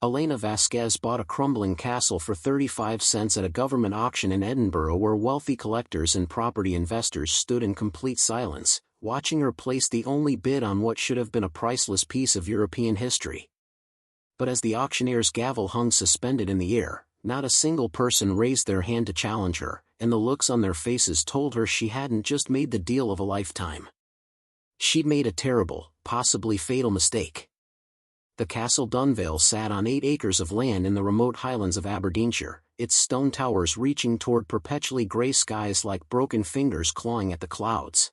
Elena Vasquez bought a crumbling castle for 35 cents at a government auction in Edinburgh where wealthy collectors and property investors stood in complete silence, watching her place the only bid on what should have been a priceless piece of European history. But as the auctioneer's gavel hung suspended in the air, not a single person raised their hand to challenge her, and the looks on their faces told her she hadn't just made the deal of a lifetime. She'd made a terrible, possibly fatal mistake. The Castle Dunvale sat on 8 acres of land in the remote Highlands of Aberdeenshire, its stone towers reaching toward perpetually grey skies like broken fingers clawing at the clouds.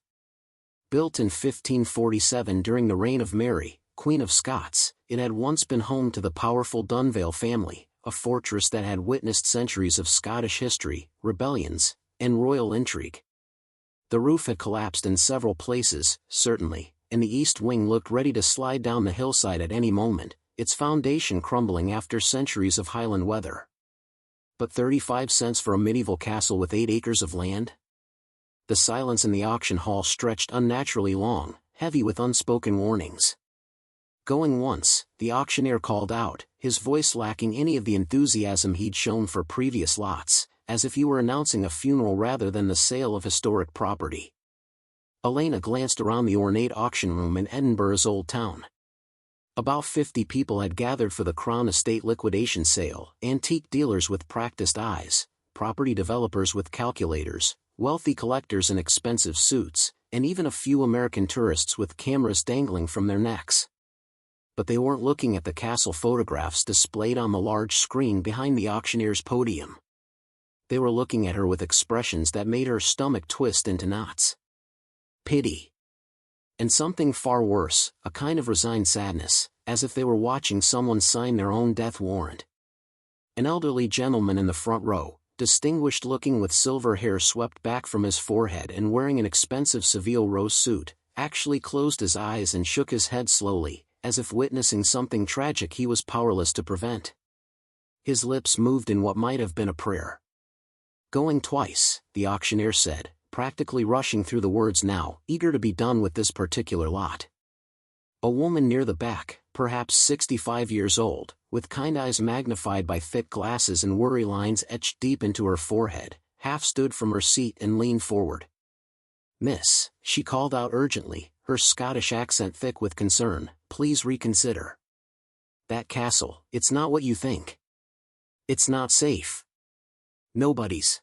Built in 1547 during the reign of Mary, Queen of Scots, it had once been home to the powerful Dunvale family, a fortress that had witnessed centuries of Scottish history, rebellions, and royal intrigue. The roof had collapsed in several places, certainly, and the east wing looked ready to slide down the hillside at any moment, its foundation crumbling after centuries of Highland weather. But 35 cents for a medieval castle with 8 acres of land? The silence in the auction hall stretched unnaturally long, heavy with unspoken warnings. Going once, the auctioneer called out, his voice lacking any of the enthusiasm he'd shown for previous lots, as if he were announcing a funeral rather than the sale of historic property. Elena glanced around the ornate auction room in Edinburgh's old town. About 50 people had gathered for the Crown Estate liquidation sale, antique dealers with practiced eyes, property developers with calculators, wealthy collectors in expensive suits, and even a few American tourists with cameras dangling from their necks. But they weren't looking at the castle photographs displayed on the large screen behind the auctioneer's podium. They were looking at her with expressions that made her stomach twist into knots. Pity. And something far worse, a kind of resigned sadness, as if they were watching someone sign their own death warrant. An elderly gentleman in the front row, distinguished-looking with silver hair swept back from his forehead and wearing an expensive Savile Row suit, actually closed his eyes and shook his head slowly, as if witnessing something tragic he was powerless to prevent. His lips moved in what might have been a prayer. "Going twice," the auctioneer said, practically rushing through the words now, eager to be done with this particular lot. A woman near the back, perhaps 65 years old, with kind eyes magnified by thick glasses and worry lines etched deep into her forehead, half stood from her seat and leaned forward. "Miss," she called out urgently, her Scottish accent thick with concern, "please reconsider. That castle, it's not what you think. It's not safe. Nobody's."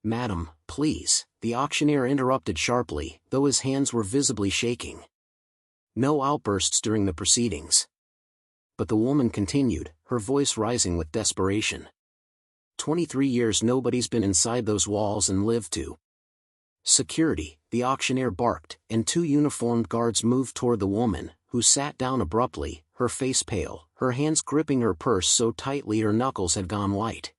"Madam, please," the auctioneer interrupted sharply, though his hands were visibly shaking. No outbursts during the proceedings. But the woman continued, her voice rising with desperation. 23 years nobody's been inside those walls and lived to. "Security," the auctioneer barked, and 2 uniformed guards moved toward the woman, who sat down abruptly, her face pale, her hands gripping her purse so tightly her knuckles had gone white.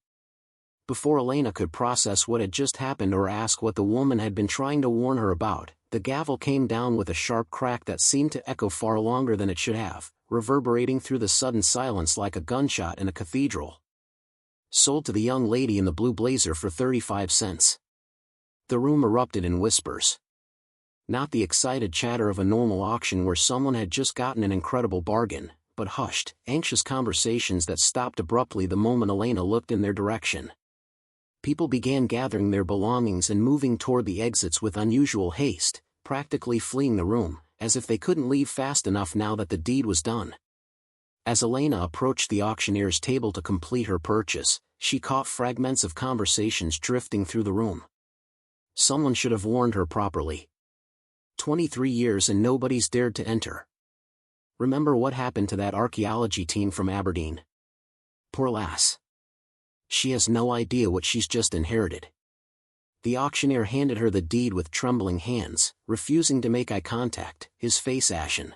Before Elena could process what had just happened or ask what the woman had been trying to warn her about, the gavel came down with a sharp crack that seemed to echo far longer than it should have, reverberating through the sudden silence like a gunshot in a cathedral. "Sold to the young lady in the blue blazer for 35 cents. The room erupted in whispers. Not the excited chatter of a normal auction where someone had just gotten an incredible bargain, but hushed, anxious conversations that stopped abruptly the moment Elena looked in their direction. People began gathering their belongings and moving toward the exits with unusual haste, practically fleeing the room, as if they couldn't leave fast enough now that the deed was done. As Elena approached the auctioneer's table to complete her purchase, she caught fragments of conversations drifting through the room. Someone should have warned her properly. 23 years and nobody's dared to enter. Remember what happened to that archaeology team from Aberdeen? Poor lass. She has no idea what she's just inherited. The auctioneer handed her the deed with trembling hands, refusing to make eye contact, his face ashen.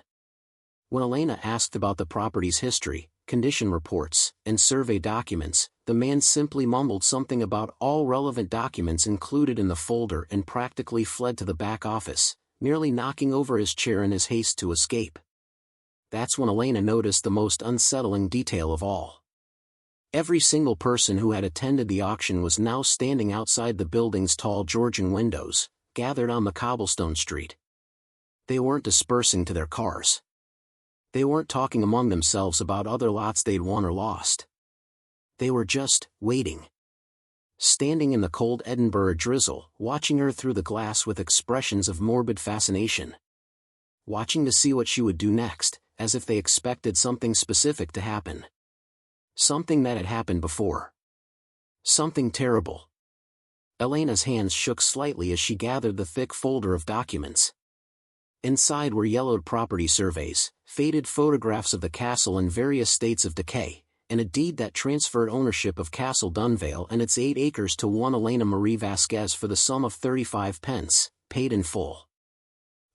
When Elena asked about the property's history, condition reports, and survey documents, the man simply mumbled something about all relevant documents included in the folder and practically fled to the back office, nearly knocking over his chair in his haste to escape. That's when Elena noticed the most unsettling detail of all. Every single person who had attended the auction was now standing outside the building's tall Georgian windows, gathered on the cobblestone street. They weren't dispersing to their cars. They weren't talking among themselves about other lots they'd won or lost. They were just waiting. Standing in the cold Edinburgh drizzle, watching her through the glass with expressions of morbid fascination. Watching to see what she would do next, as if they expected something specific to happen. Something that had happened before. Something terrible. Elena's hands shook slightly as she gathered the thick folder of documents. Inside were yellowed property surveys, faded photographs of the castle in various states of decay, and a deed that transferred ownership of Castle Dunvale and its 8 acres to one Elena Vasquez for the sum of 35 pence, paid in full.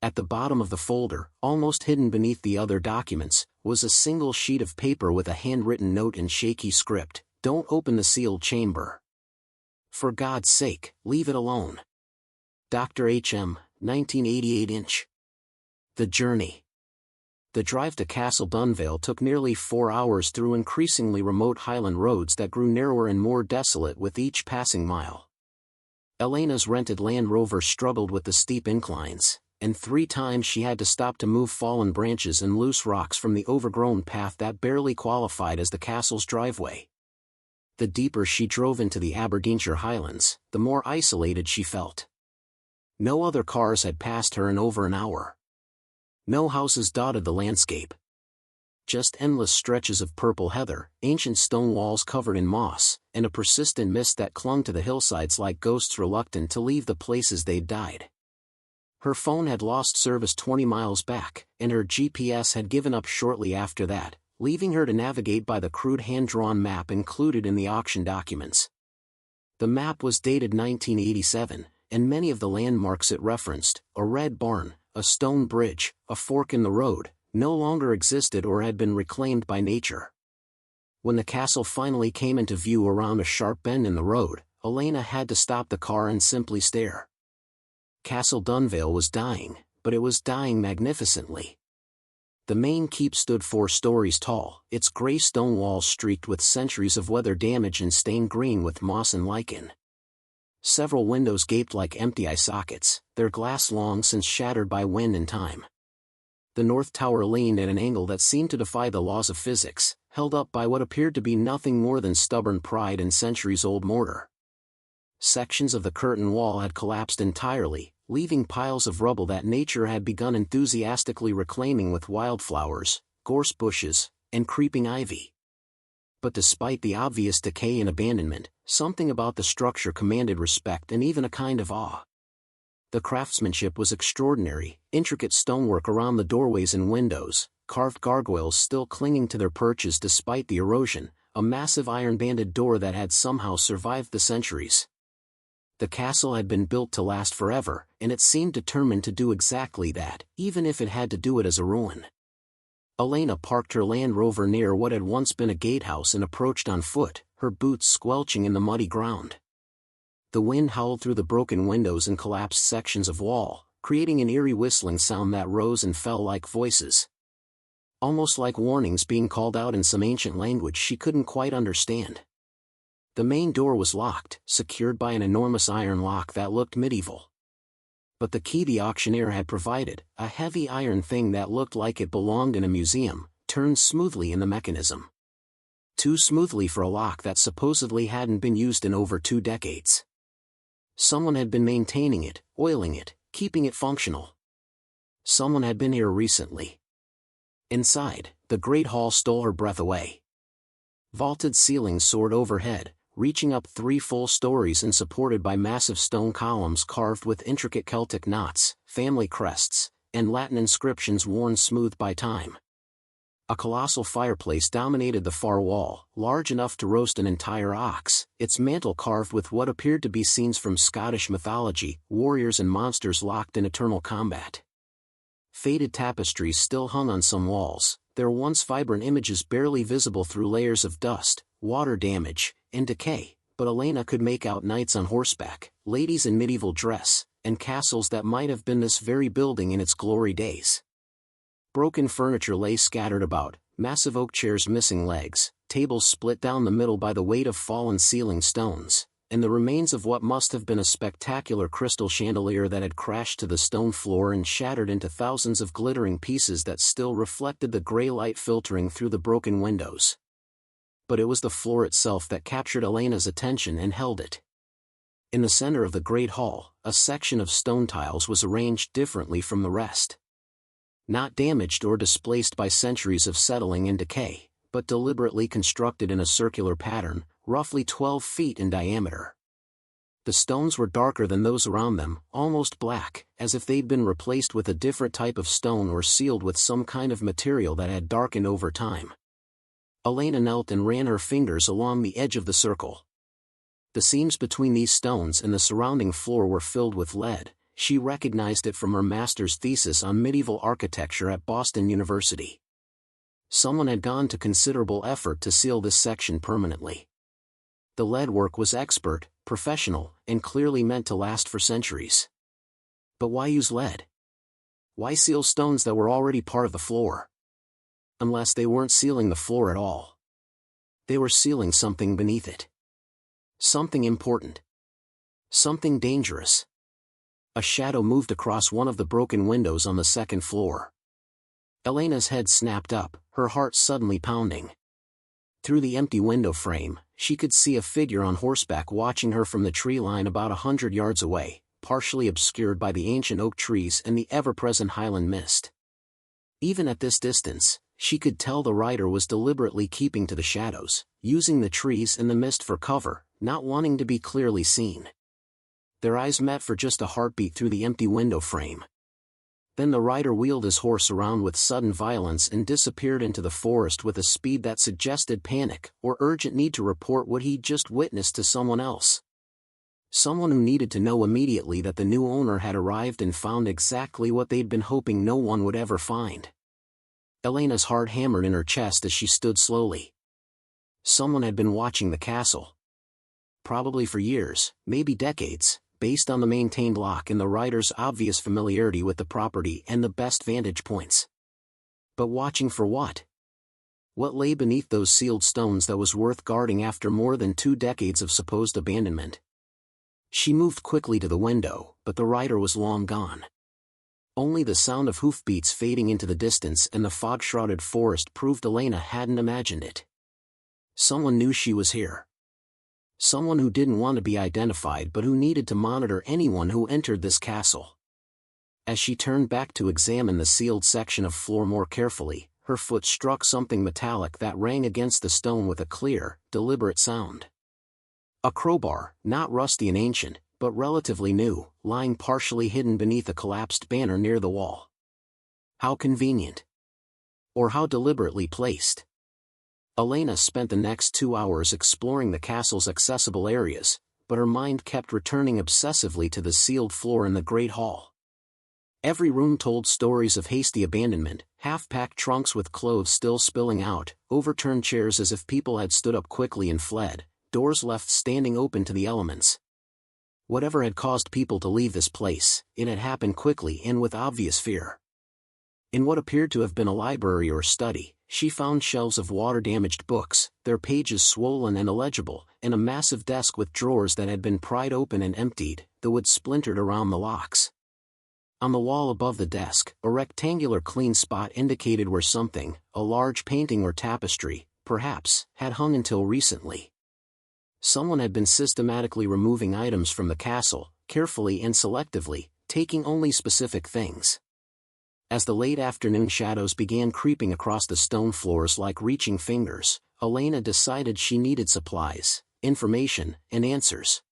At the bottom of the folder, almost hidden beneath the other documents, was a single sheet of paper with a handwritten note in shaky script: "Don't open the sealed chamber. For God's sake, leave it alone. Dr. H.M., 1988". The journey. The drive to Castle Dunvale took nearly 4 hours through increasingly remote Highland roads that grew narrower and more desolate with each passing mile. Elena's rented Land Rover struggled with the steep inclines, and 3 times she had to stop to move fallen branches and loose rocks from the overgrown path that barely qualified as the castle's driveway. The deeper she drove into the Aberdeenshire Highlands, the more isolated she felt. No other cars had passed her in over an hour. No houses dotted the landscape. Just endless stretches of purple heather, ancient stone walls covered in moss, and a persistent mist that clung to the hillsides like ghosts reluctant to leave the places they'd died. Her phone had lost service 20 miles back, and her GPS had given up shortly after that, leaving her to navigate by the crude hand-drawn map included in the auction documents. The map was dated 1987, and many of the landmarks it referenced, a red barn, a stone bridge, a fork in the road, no longer existed or had been reclaimed by nature. When the castle finally came into view around a sharp bend in the road, Elena had to stop the car and simply stare. Castle Dunvale was dying, but it was dying magnificently. The main keep stood 4 stories tall, its grey stone walls streaked with centuries of weather damage and stained green with moss and lichen. Several windows gaped like empty eye sockets, their glass long since shattered by wind and time. The north tower leaned at an angle that seemed to defy the laws of physics, held up by what appeared to be nothing more than stubborn pride and centuries-old mortar. Sections of the curtain wall had collapsed entirely, leaving piles of rubble that nature had begun enthusiastically reclaiming with wildflowers, gorse bushes, and creeping ivy. But despite the obvious decay and abandonment, something about the structure commanded respect and even a kind of awe. The craftsmanship was extraordinary, intricate stonework around the doorways and windows, carved gargoyles still clinging to their perches despite the erosion, a massive iron-banded door that had somehow survived the centuries. The castle had been built to last forever, and it seemed determined to do exactly that, even if it had to do it as a ruin. Elena parked her Land Rover near what had once been a gatehouse and approached on foot, her boots squelching in the muddy ground. The wind howled through the broken windows and collapsed sections of wall, creating an eerie whistling sound that rose and fell like voices. Almost like warnings being called out in some ancient language she couldn't quite understand. The main door was locked, secured by an enormous iron lock that looked medieval. But the key the auctioneer had provided, a heavy iron thing that looked like it belonged in a museum, turned smoothly in the mechanism. Too smoothly for a lock that supposedly hadn't been used in over 2 decades. Someone had been maintaining it, oiling it, keeping it functional. Someone had been here recently. Inside, the great hall stole her breath away. Vaulted ceilings soared overhead, reaching up 3 full stories and supported by massive stone columns carved with intricate Celtic knots, family crests, and Latin inscriptions worn smooth by time. A colossal fireplace dominated the far wall, large enough to roast an entire ox, its mantel carved with what appeared to be scenes from Scottish mythology, warriors and monsters locked in eternal combat. Faded tapestries still hung on some walls, their once vibrant images barely visible through layers of dust, water damage, and decay, but Elena could make out knights on horseback, ladies in medieval dress, and castles that might have been this very building in its glory days. Broken furniture lay scattered about, massive oak chairs missing legs, tables split down the middle by the weight of fallen ceiling stones, and the remains of what must have been a spectacular crystal chandelier that had crashed to the stone floor and shattered into thousands of glittering pieces that still reflected the gray light filtering through the broken windows. But it was the floor itself that captured Elena's attention and held it. In the center of the great hall, a section of stone tiles was arranged differently from the rest. Not damaged or displaced by centuries of settling and decay, but deliberately constructed in a circular pattern, roughly 12 feet in diameter. The stones were darker than those around them, almost black, as if they'd been replaced with a different type of stone or sealed with some kind of material that had darkened over time. Elena knelt and ran her fingers along the edge of the circle. The seams between these stones and the surrounding floor were filled with lead. She recognized it from her master's thesis on medieval architecture at Boston University. Someone had gone to considerable effort to seal this section permanently. The lead work was expert, professional, and clearly meant to last for centuries. But why use lead? Why seal stones that were already part of the floor? Unless they weren't sealing the floor at all. They were sealing something beneath it. Something important. Something dangerous. A shadow moved across one of the broken windows on the second floor. Elena's head snapped up, her heart suddenly pounding. Through the empty window frame, she could see a figure on horseback watching her from the tree line about 100 yards away, partially obscured by the ancient oak trees and the ever-present Highland mist. Even at this distance, she could tell the rider was deliberately keeping to the shadows, using the trees and the mist for cover, not wanting to be clearly seen. Their eyes met for just a heartbeat through the empty window frame. Then the rider wheeled his horse around with sudden violence and disappeared into the forest with a speed that suggested panic or urgent need to report what he'd just witnessed to someone else. Someone who needed to know immediately that the new owner had arrived and found exactly what they'd been hoping no one would ever find. Elena's heart hammered in her chest as she stood slowly. Someone had been watching the castle. Probably for years, maybe decades, based on the maintained lock and the rider's obvious familiarity with the property and the best vantage points. But watching for what? What lay beneath those sealed stones that was worth guarding after more than 2 decades of supposed abandonment? She moved quickly to the window, but the rider was long gone. Only the sound of hoofbeats fading into the distance and the fog-shrouded forest proved Elena hadn't imagined it. Someone knew she was here. Someone who didn't want to be identified but who needed to monitor anyone who entered this castle. As she turned back to examine the sealed section of floor more carefully, her foot struck something metallic that rang against the stone with a clear, deliberate sound. A crowbar, not rusty and ancient, but relatively new, lying partially hidden beneath a collapsed banner near the wall. How convenient. Or how deliberately placed. Elena spent the next 2 hours exploring the castle's accessible areas, but her mind kept returning obsessively to the sealed floor in the great hall. Every room told stories of hasty abandonment, half-packed trunks with clothes still spilling out, overturned chairs as if people had stood up quickly and fled, doors left standing open to the elements. Whatever had caused people to leave this place, it had happened quickly and with obvious fear. In what appeared to have been a library or study, she found shelves of water-damaged books, their pages swollen and illegible, and a massive desk with drawers that had been pried open and emptied, the wood splintered around the locks. On the wall above the desk, a rectangular clean spot indicated where something, a large painting or tapestry, perhaps, had hung until recently. Someone had been systematically removing items from the castle, carefully and selectively, taking only specific things. As the late afternoon shadows began creeping across the stone floors like reaching fingers, Elena decided she needed supplies, information, and answers.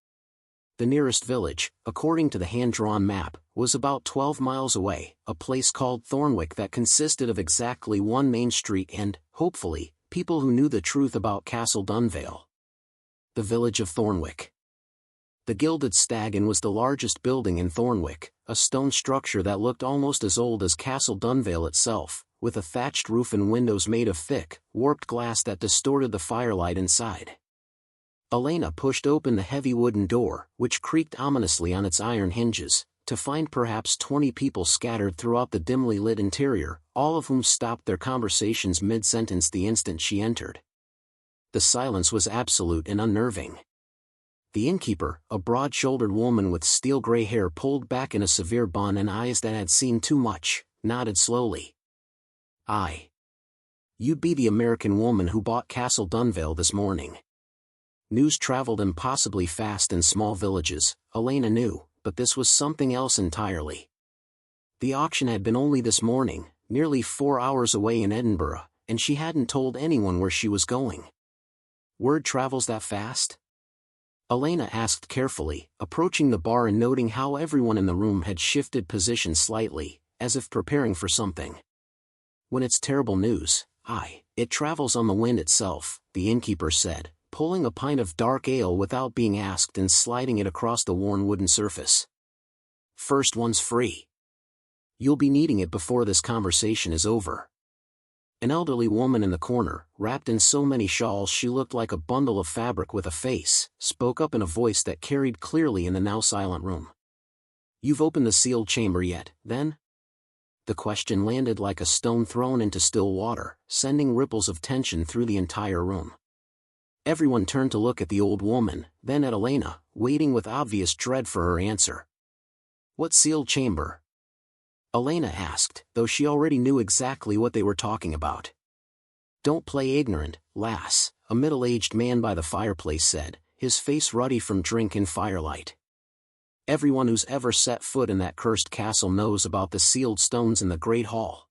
The nearest village, according to the hand-drawn map, was about 12 miles away, a place called Thornwick that consisted of exactly one main street and, hopefully, people who knew the truth about Castle Dunvale. The village of Thornwick. The Gilded Stag Inn was the largest building in Thornwick, a stone structure that looked almost as old as Castle Dunvale itself, with a thatched roof and windows made of thick, warped glass that distorted the firelight inside. Elena pushed open the heavy wooden door, which creaked ominously on its iron hinges, to find perhaps 20 people scattered throughout the dimly lit interior, all of whom stopped their conversations mid-sentence the instant she entered. The silence was absolute and unnerving. The innkeeper, a broad-shouldered woman with steel-gray hair pulled back in a severe bun and eyes that had seen too much, nodded slowly. "Aye. You'd be the American woman who bought Castle Dunvale this morning." News traveled impossibly fast in small villages, Elena knew, but this was something else entirely. The auction had been only this morning, nearly 4 hours away in Edinburgh, and she hadn't told anyone where she was going. Word travels that fast? Elena asked carefully, approaching the bar and noting how everyone in the room had shifted position slightly, as if preparing for something. "When it's terrible news, it travels on the wind itself," the innkeeper said, pulling a pint of dark ale without being asked and sliding it across the worn wooden surface. "First one's free. You'll be needing it before this conversation is over." An elderly woman in the corner, wrapped in so many shawls she looked like a bundle of fabric with a face, spoke up in a voice that carried clearly in the now silent room. "You've opened the sealed chamber yet, then?" The question landed like a stone thrown into still water, sending ripples of tension through the entire room. Everyone turned to look at the old woman, then at Elena, waiting with obvious dread for her answer. "What sealed chamber?" Elena asked, though she already knew exactly what they were talking about. "Don't play ignorant, lass," a middle-aged man by the fireplace said, his face ruddy from drink and firelight. "Everyone who's ever set foot in that cursed castle knows about the sealed stones in the Great Hall.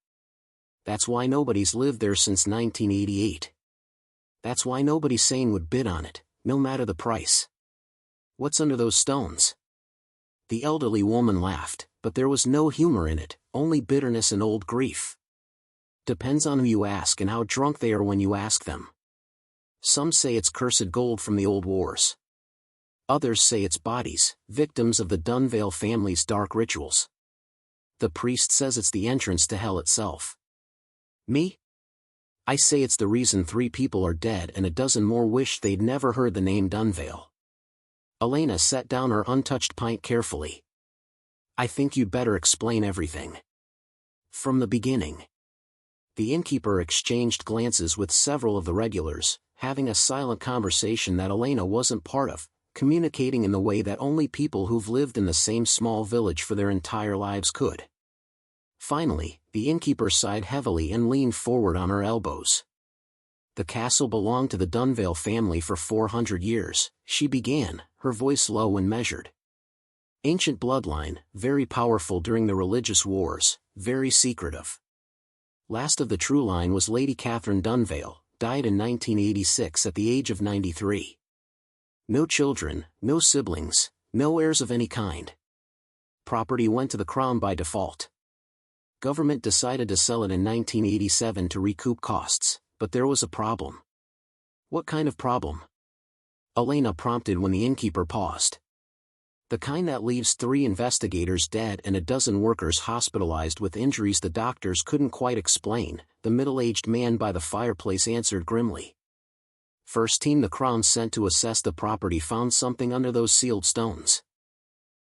That's why nobody's lived there since 1988. That's why nobody sane would bid on it, no matter the price. What's under those stones?" The elderly woman laughed, but there was no humor in it, only bitterness and old grief. "Depends on who you ask and how drunk they are when you ask them. Some say it's cursed gold from the old wars. Others say it's bodies, victims of the Dunvale family's dark rituals. The priest says it's the entrance to hell itself. Me? I say it's the reason 3 people are dead and a dozen more wish they'd never heard the name Dunvale." Elena set down her untouched pint carefully. "I think you'd better explain everything. From the beginning." The innkeeper exchanged glances with several of the regulars, having a silent conversation that Elena wasn't part of, communicating in the way that only people who've lived in the same small village for their entire lives could. Finally, the innkeeper sighed heavily and leaned forward on her elbows. "The castle belonged to the Dunvale family for 400 years, she began, her voice low and measured. Ancient bloodline, very powerful during the religious wars, very secretive. Last of the true line was Lady Catherine Dunvale, died in 1986 at the age of 93. No children, no siblings, no heirs of any kind. Property went to the crown by default. Government decided to sell it in 1987 to recoup costs, but there was a problem." "What kind of problem?" Elena prompted when the innkeeper paused. "The kind that leaves 3 investigators dead and a dozen workers hospitalized with injuries the doctors couldn't quite explain," the middle-aged man by the fireplace answered grimly. "First team the crown sent to assess the property found something under those sealed stones.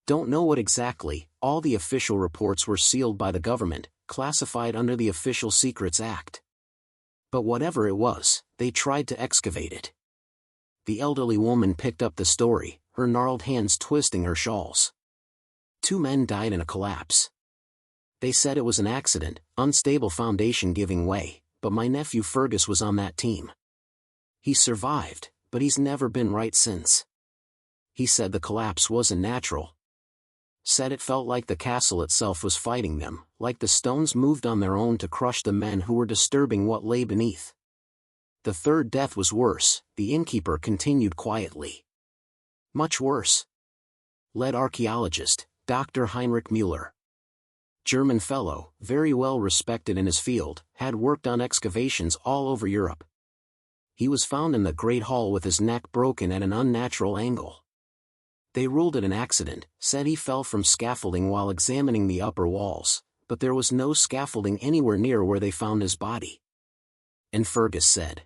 Don't know what exactly, all the official reports were sealed by the government, classified under the Official Secrets Act. But whatever it was, they tried to excavate it." The elderly woman picked up the story, her gnarled hands twisting her shawls. 2 men died in a collapse. They said it was an accident, unstable foundation giving way, but my nephew Fergus was on that team. He survived, but he's never been right since. He said the collapse wasn't natural. Said it felt like the castle itself was fighting them, like the stones moved on their own to crush the men who were disturbing what lay beneath. The 3rd death was worse, the innkeeper continued quietly. Much worse. Lead archaeologist, Dr. Heinrich Müller. German fellow, very well respected in his field, had worked on excavations all over Europe. He was found in the Great Hall with his neck broken at an unnatural angle. They ruled it an accident, said he fell from scaffolding while examining the upper walls, but there was no scaffolding anywhere near where they found his body. And Fergus said.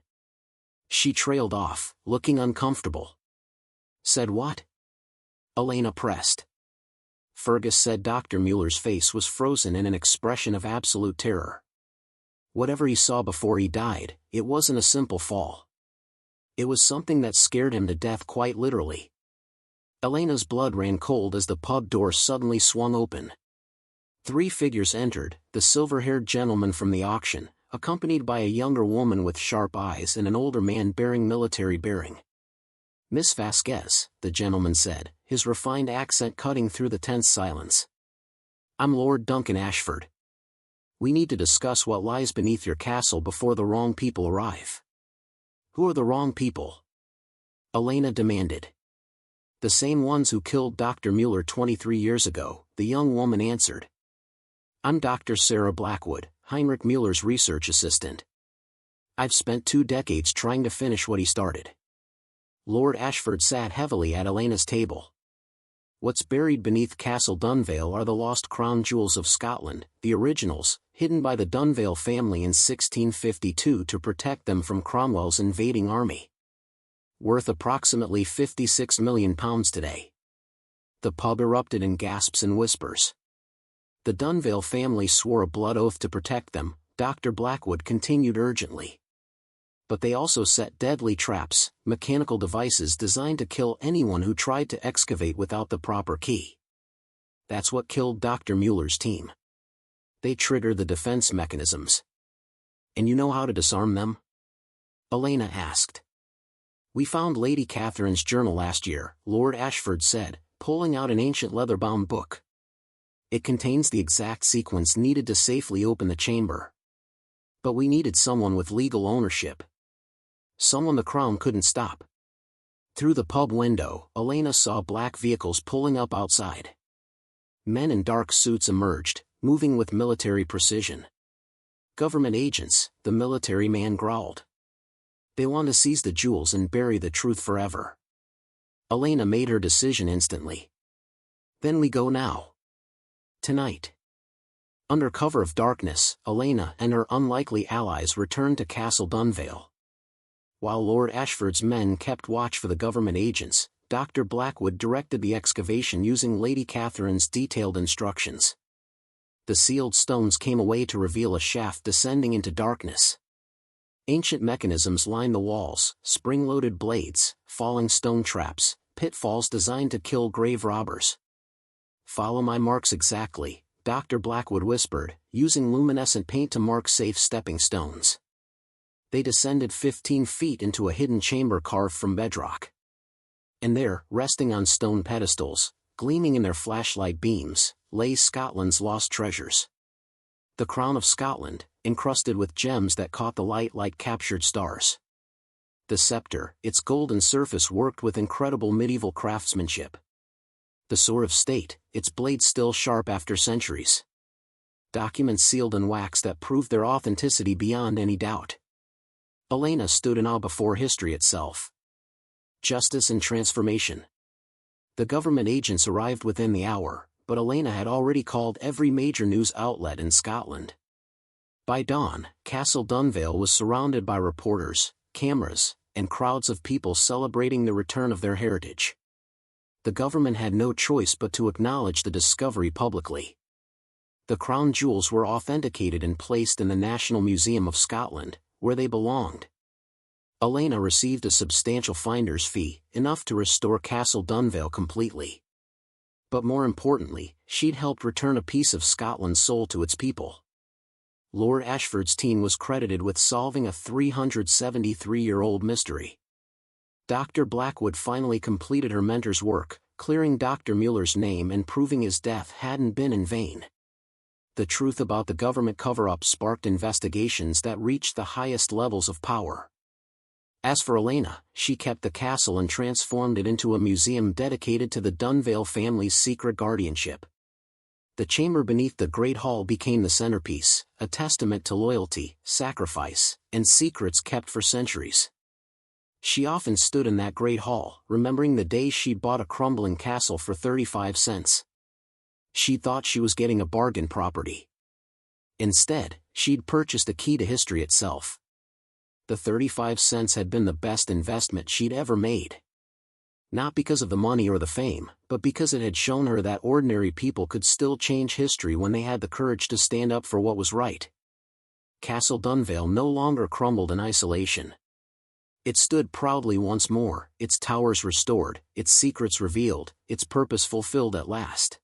She trailed off, looking uncomfortable. Said what? Elena pressed. Fergus said Dr. Müller's face was frozen in an expression of absolute terror. Whatever he saw before he died, it wasn't a simple fall. It was something that scared him to death quite literally. Elena's blood ran cold as the pub door suddenly swung open. 3 figures entered, the silver-haired gentleman from the auction, accompanied by a younger woman with sharp eyes and an older man bearing military bearing. "Miss Vasquez," the gentleman said, his refined accent cutting through the tense silence. "I'm Lord Duncan Ashford. We need to discuss what lies beneath your castle before the wrong people arrive." "Who are the wrong people?" Elena demanded. "The same ones who killed Dr. Mueller 23 years ago," the young woman answered. "I'm Dr. Sarah Blackwood, Heinrich Mueller's research assistant. I've spent 2 decades trying to finish what he started." Lord Ashford sat heavily at Elena's table. "What's buried beneath Castle Dunvale are the lost crown jewels of Scotland, the originals, hidden by the Dunvale family in 1652 to protect them from Cromwell's invading army. Worth approximately £56 million today." The pub erupted in gasps and whispers. "The Dunvale family swore a blood oath to protect them," Dr. Blackwood continued urgently. "But they also set deadly traps, mechanical devices designed to kill anyone who tried to excavate without the proper key. That's what killed Dr. Mueller's team. They trigger the defense mechanisms." "And you know how to disarm them?" Elena asked. "We found Lady Catherine's journal last year," Lord Ashford said, pulling out an ancient leather-bound book. "It contains the exact sequence needed to safely open the chamber. But we needed someone with legal ownership. Someone the Crown couldn't stop." Through the pub window, Elena saw black vehicles pulling up outside. Men in dark suits emerged, moving with military precision. "Government agents," the military man growled. "They want to seize the jewels and bury the truth forever." Elena made her decision instantly. "Then we go now. Tonight." Under cover of darkness, Elena and her unlikely allies returned to Castle Dunvale. While Lord Ashford's men kept watch for the government agents, Dr. Blackwood directed the excavation using Lady Catherine's detailed instructions. The sealed stones came away to reveal a shaft descending into darkness. Ancient mechanisms lined the walls, spring-loaded blades, falling stone traps, pitfalls designed to kill grave robbers. "Follow my marks exactly," Dr. Blackwood whispered, using luminescent paint to mark safe stepping stones. They descended 15 feet into a hidden chamber carved from bedrock. And there, resting on stone pedestals, gleaming in their flashlight beams, lay Scotland's lost treasures. The crown of Scotland, encrusted with gems that caught the light like captured stars. The scepter, its golden surface worked with incredible medieval craftsmanship. The sword of state, its blade still sharp after centuries. Documents sealed in wax that proved their authenticity beyond any doubt. Elena stood in awe before history itself. Justice and transformation. The government agents arrived within the hour, but Elena had already called every major news outlet in Scotland. By dawn, Castle Dunvale was surrounded by reporters, cameras, and crowds of people celebrating the return of their heritage. The government had no choice but to acknowledge the discovery publicly. The crown jewels were authenticated and placed in the National Museum of Scotland, where they belonged. Elena received a substantial finder's fee, enough to restore Castle Dunvale completely. But more importantly, she'd helped return a piece of Scotland's soul to its people. Lord Ashford's team was credited with solving a 373-year-old mystery. Dr. Blackwood finally completed her mentor's work, clearing Dr. Mueller's name and proving his death hadn't been in vain. The truth about the government cover-up sparked investigations that reached the highest levels of power. As for Elena, she kept the castle and transformed it into a museum dedicated to the Dunvale family's secret guardianship. The chamber beneath the Great Hall became the centerpiece, a testament to loyalty, sacrifice, and secrets kept for centuries. She often stood in that great hall, remembering the day she bought a crumbling castle for 35 cents. She thought she was getting a bargain property. Instead, she'd purchased a key to history itself. The 35 cents had been the best investment she'd ever made. Not because of the money or the fame, but because it had shown her that ordinary people could still change history when they had the courage to stand up for what was right. Castle Dunvale no longer crumbled in isolation. It stood proudly once more, its towers restored, its secrets revealed, its purpose fulfilled at last.